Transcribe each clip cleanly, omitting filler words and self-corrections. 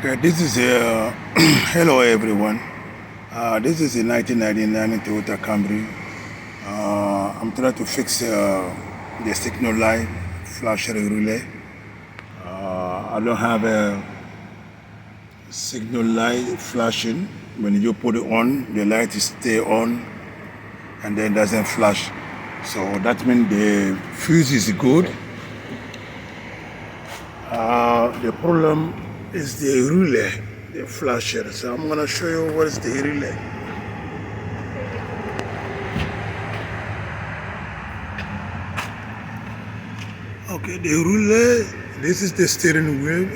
Okay, this is a hello everyone. This is a 1999 Toyota Camry. I'm trying to fix the signal light flasher relay. I don't have a signal light flashing. When you put it on, the light is stay on and then doesn't flash. So that means the fuse is good. The problem is the relay, the flasher. So I'm gonna show you what is the relay. Okay, the relay, this is the steering wheel.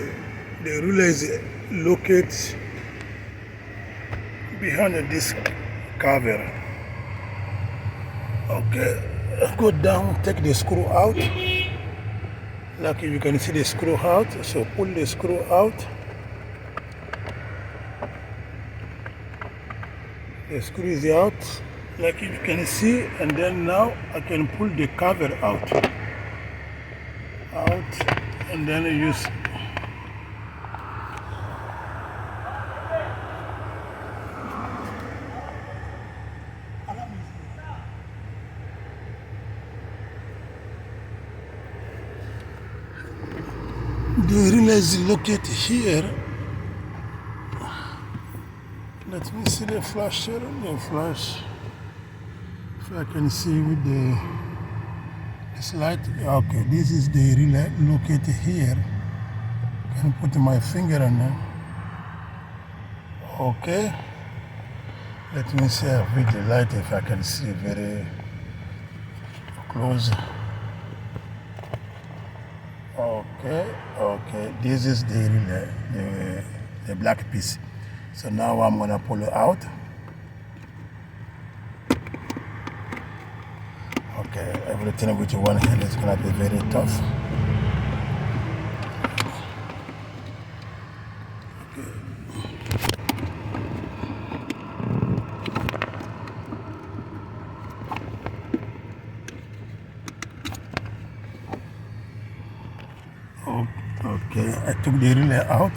The relay is located behind this cover. Okay, go down, take the screw out. Like you can see the screw out, so pull the screw out. The screw is out, like you can see, and then now I can pull the cover out, and then I use the relay is located here. Let me see the flasher, the flash. If I can see with this light. Okay, this is the relay located here. I can put my finger on it. Okay. Let me see with the light if I can see very close. Okay, this is the relay, the black piece. So now I'm gonna pull it out. Okay, everything with one hand is gonna be very tough. Okay, I took the relay out.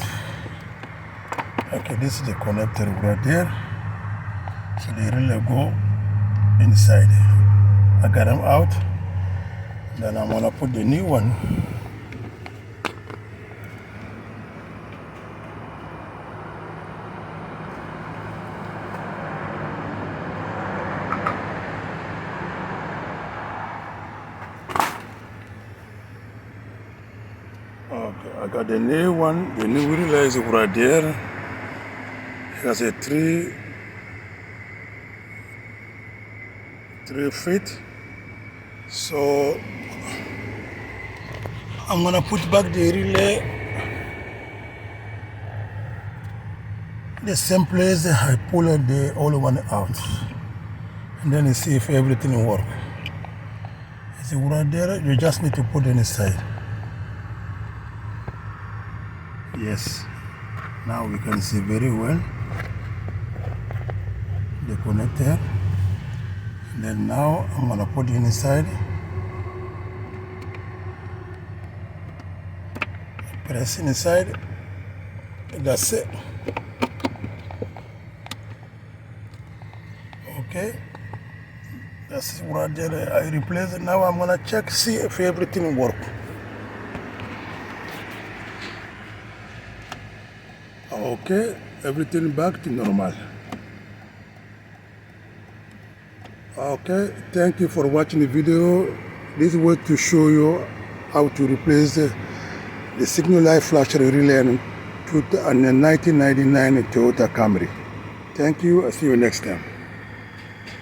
Okay, this is the connector right there. So the relay go inside. I got them out. Then I'm gonna put the new one. Okay, I got the new one. The new relay is right there. It has a 3 feet. So I'm gonna put back the relay the same place I pull the old one out, and then you see if everything works. It's right there. You just need to put it inside. Yes, now we can see very well the connector. And then now I'm gonna put it inside. Press inside. That's it. Okay, that's right there. I replace it. Now I'm gonna check, see if everything works. Okay, everything back to normal. Okay, thank you for watching the video. This was to show you how to replace the signal light flasher relay on a 1999 Toyota Camry. Thank you. I'll see you next time.